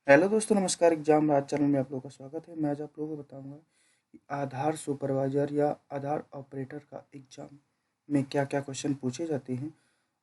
Hello दोस्तों, नमस्कार। Exam राज channel में आप लोगों का स्वागत है। मैं आज आप लोगों को बताऊंगा कि आधार सुपरवाइजर या आधार ऑपरेटर का एग्जाम में क्या क्या क्वेश्चन पूछे जाते हैं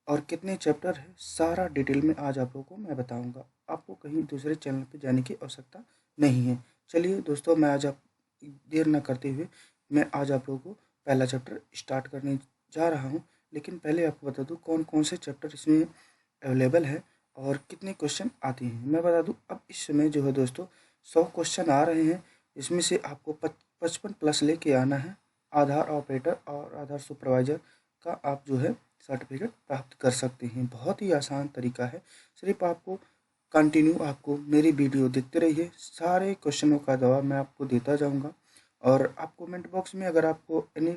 और कितने चैप्टर है। सारा डिटेल में आज आप लोगों को मैं बताऊंगा। आपको कहीं दूसरे चैनल पर जाने की आवश्यकता नहीं है। चलिए दोस्तों, मैं आज आप देर न करते हुए मैं आज आप लोगों को पहला चैप्टर स्टार्ट करने जा रहा हूँ। लेकिन पहले आपको बता दूँ कौन कौन से चैप्टर इसमें अवेलेबल है और कितने क्वेश्चन आते हैं। मैं बता दूं, अब इस समय जो है दोस्तों 100 क्वेश्चन आ रहे हैं। इसमें से आपको 55 प्लस लेके आना है। आधार ऑपरेटर और आधार सुपरवाइजर का आप जो है सर्टिफिकेट प्राप्त कर सकते हैं। बहुत ही आसान तरीका है। सिर्फ आपको कंटिन्यू आपको मेरी वीडियो देखते रहिए। सारे क्वेश्चनों का जवाब मैं आपको देता जाऊँगा। और आप कमेंट बॉक्स में अगर आपको एनी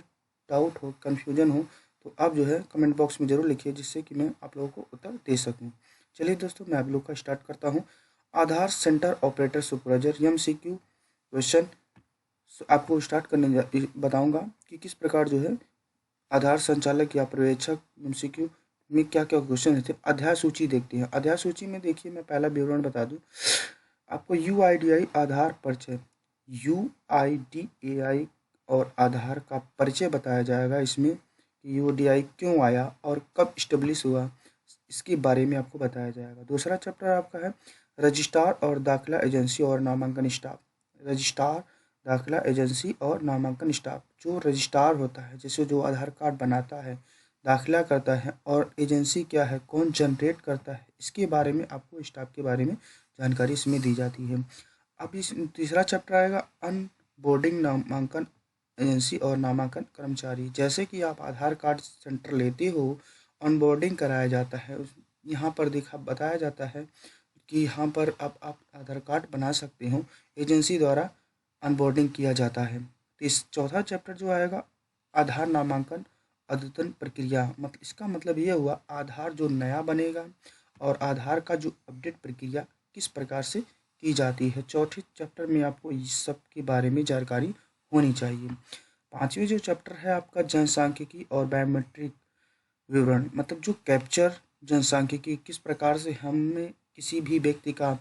डाउट हो, कन्फ्यूजन हो, तो आप जो है कमेंट बॉक्स में ज़रूर लिखिए, जिससे कि मैं आप लोगों को उत्तर दे सकूं। चलिए दोस्तों, मैं आप लोग का स्टार्ट करता हूं। Aadhaar centre operator supervisor MCQ question आपको स्टार्ट करने बताऊंगा कि किस प्रकार जो है आधार संचालक या पर्यवेक्षक एमसीक्यू में क्या क्या क्वेश्चन रहते हैं। अध्याय सूची देखते हैं। अध्याय सूची में देखिए, मैं पहला विवरण बता दूं आपको। यूआईडीआई आधार परिचय, यूआईडीएआई और आधार का परिचय बताया जाएगा इसमें कि यूडीआई क्यों आया और कब इस्टेब्लिश हुआ, इसके बारे में आपको बताया जाएगा। दूसरा चैप्टर आपका है रजिस्ट्रार और दाखिला एजेंसी और नामांकन स्टाफ। रजिस्ट्रार, दाखिला एजेंसी और नामांकन स्टाफ। जो रजिस्ट्रार होता है, जैसे जो आधार कार्ड बनाता है, दाखिला करता है, और एजेंसी क्या है, कौन जनरेट करता है, इसके बारे में आपको स्टाफ के बारे में जानकारी इसमें दी जाती है। अब इस तीसरा चैप्टर आएगा अन बोर्डिंग, नामांकन एजेंसी और नामांकन कर्मचारी। जैसे कि आप आधार कार्ड सेंटर लेते हो, ऑनबोर्डिंग कराया जाता है। यहाँ पर देखा बताया जाता है कि यहाँ पर आप आधार कार्ड बना सकते हो। एजेंसी द्वारा ऑनबोर्डिंग किया जाता है। तो इस चौथा चैप्टर जो आएगा आधार नामांकन अद्यतन प्रक्रिया। मतलब इसका मतलब ये हुआ आधार जो नया बनेगा और आधार का जो अपडेट प्रक्रिया किस प्रकार से की जाती है। चौथे चैप्टर में आपको इस सब के बारे में जानकारी होनी चाहिए। पांचवी जो चैप्टर है आपका जनसांख्यिकी और बायोमेट्रिक विवरण। मतलब जो कैप्चर जनसांख्यिकी, किस प्रकार से हमें किसी भी व्यक्ति का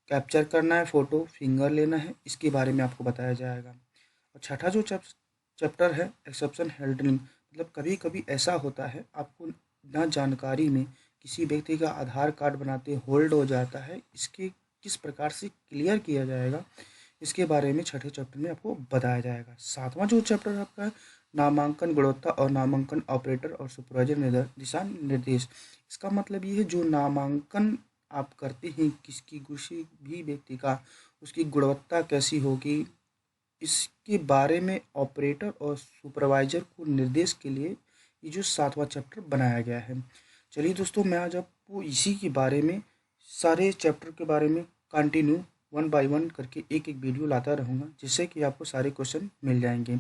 कैप्चर करना है, फोटो फिंगर लेना है, इसके बारे में आपको बताया जाएगा। और छठा जो चैप्टर है एक्सेप्शन हैंडलिंग। मतलब कभी कभी ऐसा होता है आपको ना जानकारी में किसी व्यक्ति का आधार कार्ड बनाते होल्ड हो जाता है, इसके किस प्रकार से क्लियर किया जाएगा, इसके बारे में छठे चैप्टर में आपको बताया जाएगा। सातवां जो चैप्टर आपका है नामांकन गुणवत्ता और नामांकन ऑपरेटर और सुपरवाइजर दिशा निर्देश। इसका मतलब ये है जो नामांकन आप करते हैं किसी भी व्यक्ति का, उसकी गुणवत्ता कैसी होगी, इसके बारे में ऑपरेटर और सुपरवाइजर को निर्देश के लिए ये जो सातवां चैप्टर बनाया गया है। चलिए दोस्तों, मैं आज आपको इसी के बारे में सारे चैप्टर के बारे में कंटिन्यू वन बाय वन करके एक एक वीडियो लाता रहूँगा, जिससे कि आपको सारे क्वेश्चन मिल जाएंगे।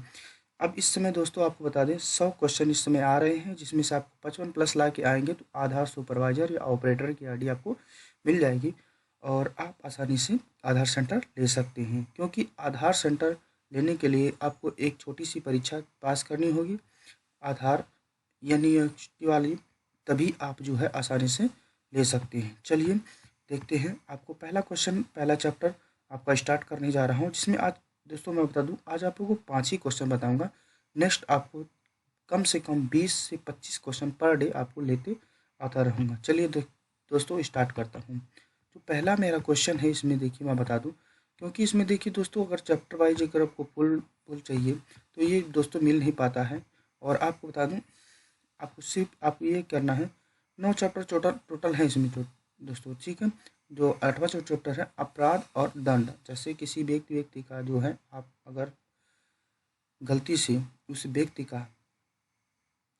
अब इस समय दोस्तों आपको बता दें 100 क्वेश्चन इस समय आ रहे हैं, जिसमें से आपको 55 प्लस ला के आएंगे तो आधार सुपरवाइजर या ऑपरेटर की आईडी आपको मिल जाएगी और आप आसानी से आधार सेंटर ले सकते हैं। क्योंकि आधार सेंटर लेने के लिए आपको एक छोटी सी परीक्षा पास करनी होगी, आधार यानी वाली, तभी आप जो है आसानी से ले सकते हैं। चलिए देखते हैं। आपको पहला क्वेश्चन, पहला चैप्टर आपका स्टार्ट करने जा रहा हूँ, जिसमें आज दोस्तों मैं बता दूं आज आप लोगों को 5 ही क्वेश्चन बताऊंगा। नेक्स्ट आपको कम से कम 20 से 25 क्वेश्चन पर डे आपको लेते आता रहूँगा। चलिए दोस्तों स्टार्ट करता हूँ। जो पहला मेरा क्वेश्चन है इसमें देखिए मैं बता दूं, क्योंकि इसमें देखिए दोस्तों अगर चैप्टर वाइज अगर आपको फुल फुल चाहिए तो ये दोस्तों मिल नहीं पाता है। और आपको बता दूं, आपको सिर्फ आपको ये करना है 9 चैप्टर टोटल टोटल है इसमें तो दोस्तों, ठीक है। जो 8वां जो चैप्टर है अपराध और दंड। जैसे किसी व्यक्ति का जो है आप अगर गलती से उस व्यक्ति का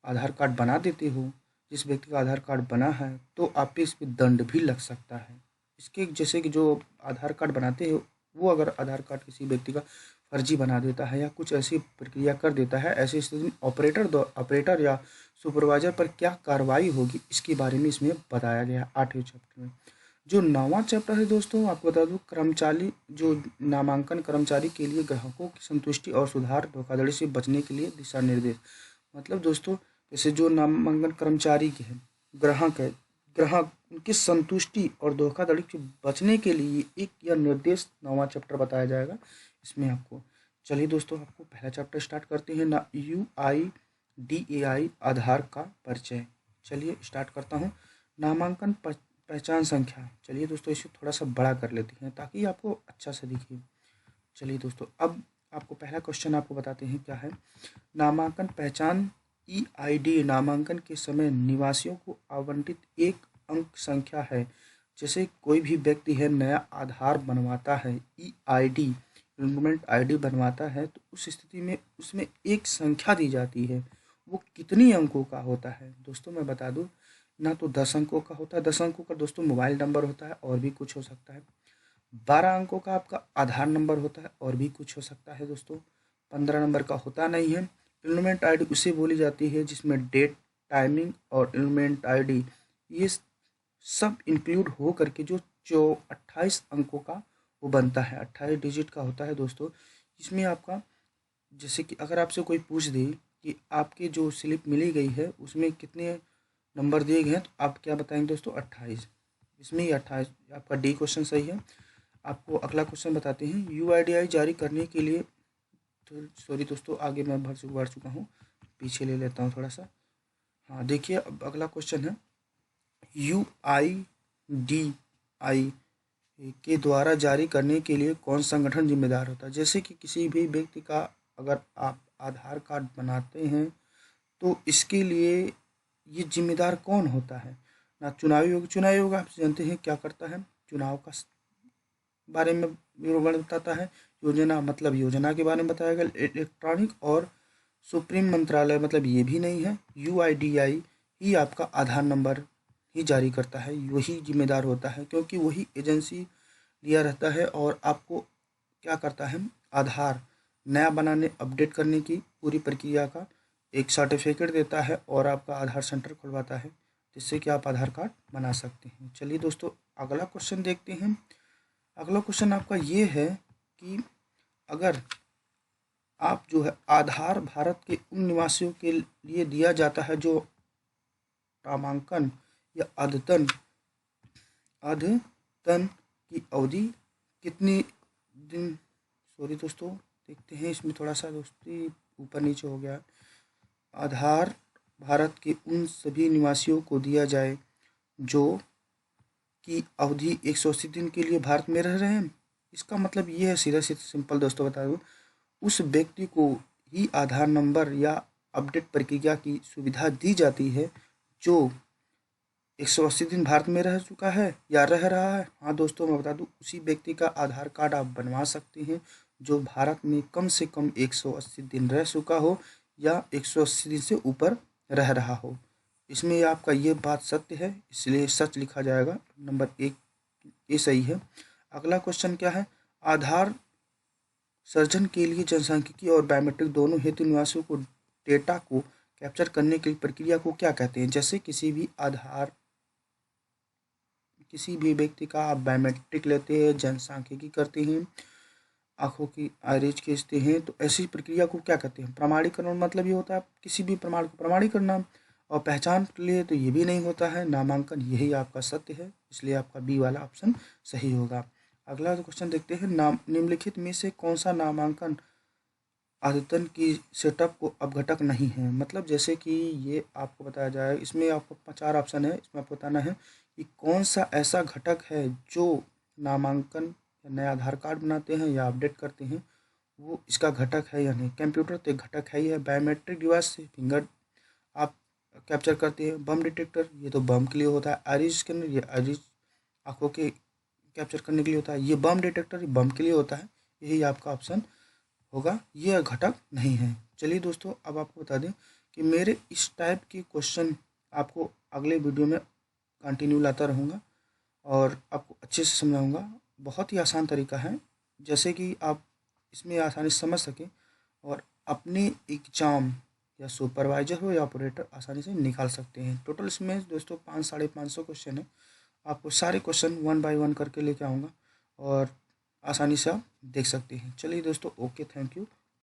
आधार कार्ड बना देते हो, जिस व्यक्ति का आधार कार्ड बना है, तो आप पे इस पे दंड भी लग सकता है। इसके जैसे कि जो आधार कार्ड बनाते हैं वो अगर आधार कार्ड किसी व्यक्ति का फर्जी बना देता है या कुछ ऐसी प्रक्रिया कर देता है, ऐसी स्थिति में ऑपरेटर या सुपरवाइजर पर क्या कार्रवाई होगी, इसके बारे में इसमें बताया गया 8वें चैप्टर में। जो 9वां चैप्टर है दोस्तों आपको बता दूं कर्मचारी, जो नामांकन कर्मचारी के लिए ग्राहकों की संतुष्टि और सुधार, धोखाधड़ी से बचने के लिए दिशा निर्देश। मतलब दोस्तों जैसे जो नामांकन कर्मचारी के हैं, ग्राहक है, ग्राहक उनकी संतुष्टि और धोखाधड़ी से बचने के लिए एक यह निर्देश 9वां चैप्टर बताया जाएगा इसमें आपको। चलिए दोस्तों, आपको पहला चैप्टर स्टार्ट करते हैं ना, UIDAI आधार का परिचय। चलिए स्टार्ट करता हूँ। नामांकन पहचान संख्या। चलिए दोस्तों, इसे थोड़ा सा बड़ा कर लेते हैं ताकि आपको अच्छा से दिखे। चलिए दोस्तों, अब आपको पहला क्वेश्चन आपको बताते हैं क्या है। नामांकन पहचान EID नामांकन के समय निवासियों को आवंटित एक अंक संख्या है। जैसे कोई भी व्यक्ति है नया आधार बनवाता है, EID इन्रोलमेंट ID बनवाता है, तो उस स्थिति में उसमें एक संख्या दी जाती है। वो कितनी अंकों का होता है दोस्तों, मैं बता दूं, ना तो 10 अंकों का होता है। 10 अंकों का दोस्तों मोबाइल नंबर होता है और भी कुछ हो सकता है। 12 अंकों का आपका आधार नंबर होता है और भी कुछ हो सकता है दोस्तों। 15 नंबर का होता नहीं है। इन्रोलमेंट ID उसे बोली जाती है जिसमें डेट, टाइमिंग और इन्रोलमेंट ID ये सब इंक्लूड हो करके जो 28 अंकों का वो बनता है, 28 डिजिट का होता है दोस्तों। इसमें आपका, जैसे कि अगर आपसे कोई पूछ दे कि आपकी जो स्लिप मिली गई है उसमें कितने नंबर दिए गए हैं, तो आप क्या बताएंगे दोस्तों, 28। इसमें ही 28 आपका डी क्वेश्चन सही है। आपको अगला क्वेश्चन बताते हैं। UIDAI जारी करने के लिए, तो सॉरी दोस्तों, आगे मैं बढ़ चुका हूँ, पीछे ले लेता हूँ थोड़ा सा। हाँ देखिए, अब अगला क्वेश्चन है, UIDAI के द्वारा जारी करने के लिए कौन संगठन जिम्मेदार होता है। जैसे कि किसी भी व्यक्ति का अगर आप आधार कार्ड बनाते हैं तो इसके लिए ये जिम्मेदार कौन होता है ना, चुनाव आयोग। चुनाव आयोग आप जानते हैं क्या करता है, चुनाव का बारे में विवरण बताता है। योजना मतलब योजना के बारे में बताया गया। इलेक्ट्रॉनिक और सुप्रीम मंत्रालय मतलब ये भी नहीं है। UIDAI ही आपका आधार नंबर ही जारी करता है, वही जिम्मेदार होता है, क्योंकि वही एजेंसी लिया रहता है और आपको क्या करता है, आधार नया बनाने, अपडेट करने की पूरी प्रक्रिया का एक सर्टिफिकेट देता है और आपका आधार सेंटर खुलवाता है, जिससे कि आप आधार कार्ड बना सकते हैं। चलिए दोस्तों, अगला क्वेश्चन देखते हैं। अगला क्वेश्चन आपका ये है कि अगर आप जो है आधार भारत के उन निवासियों के लिए दिया जाता है जो नामांकन या अद्यतन की अवधि कितनी दिन, सॉरी दोस्तों देखते हैं, इसमें थोड़ा सा दोस्ती ऊपर नीचे हो गया। आधार भारत के उन सभी निवासियों को दिया जाए जो की अवधि 180 दिन के लिए भारत में रह रहे हैं। इसका मतलब ये है, सीधा सीधा सिंपल दोस्तों बता दूँ, उस व्यक्ति को ही आधार नंबर या अपडेट प्रक्रिया की सुविधा दी जाती है जो 180 दिन भारत में रह चुका है या रह रहा है। हाँ दोस्तों, मैं बता दूं, उसी व्यक्ति का आधार कार्ड आप बनवा सकते हैं जो भारत में कम से कम 180 दिन रह चुका हो या 180 दिन से ऊपर रह रहा हो। इसमें आपका ये बात सत्य है, इसलिए सच लिखा जाएगा। नंबर 1 ये सही है। अगला क्वेश्चन क्या है, आधार सर्जन के लिए जनसांख्यिकी और बायोमेट्रिक दोनों हेतु निवासियों को डेटा को कैप्चर करने की प्रक्रिया को क्या कहते हैं। जैसे किसी भी व्यक्ति का आप बायोमेट्रिक लेते हैं, जनसांख्यिकी करते हैं, आंखों की आइरिस खींचते हैं, तो ऐसी प्रक्रिया को क्या कहते हैं, प्रमाणीकरण। मतलब ये होता है किसी भी प्रमाण को प्रमाणित करना। और पहचान के लिए तो ये भी नहीं होता है, नामांकन। यही आपका सत्य है, इसलिए आपका बी वाला ऑप्शन सही होगा। अगला क्वेश्चन देखते हैं, नाम निम्नलिखित में से कौन सा नामांकन अद्यतन की सेटअप को अपघटक नहीं है। मतलब जैसे कि ये आपको बताया जाए, इसमें आपको 4 ऑप्शन है, इसमें आपको बताना है कि कौन सा ऐसा घटक है जो नामांकन या नया आधार कार्ड बनाते हैं या अपडेट करते हैं वो इसका घटक है या नहीं। कंप्यूटर तो एक घटक है ही है। बायोमेट्रिक डिवाइस से फिंगर आप कैप्चर करते हैं। बम डिटेक्टर, ये तो बम के लिए होता है। आइरिस स्कैनर, ये आइरिस आँखों के कैप्चर करने के लिए होता है। ये बम डिटेक्टर, ये बम के लिए होता है। यही आपका ऑप्शन होगा, ये घटक नहीं है। चलिए दोस्तों, अब आपको बता दें कि मेरे इस टाइप के क्वेश्चन आपको अगले वीडियो में कंटिन्यू लाता रहूँगा और आपको अच्छे से समझाऊँगा। बहुत ही आसान तरीका है, जैसे कि आप इसमें आसानी से समझ सकें और अपने एग्ज़ाम या सुपरवाइजर हो या ऑपरेटर आसानी से निकाल सकते हैं। टोटल इसमें दोस्तों 500-550 क्वेश्चन है। आपको सारे क्वेश्चन 1 बाय 1 करके लेके आऊँगा और आसानी से आप देख सकते हैं। चलिए दोस्तों, ओके, थैंक यू।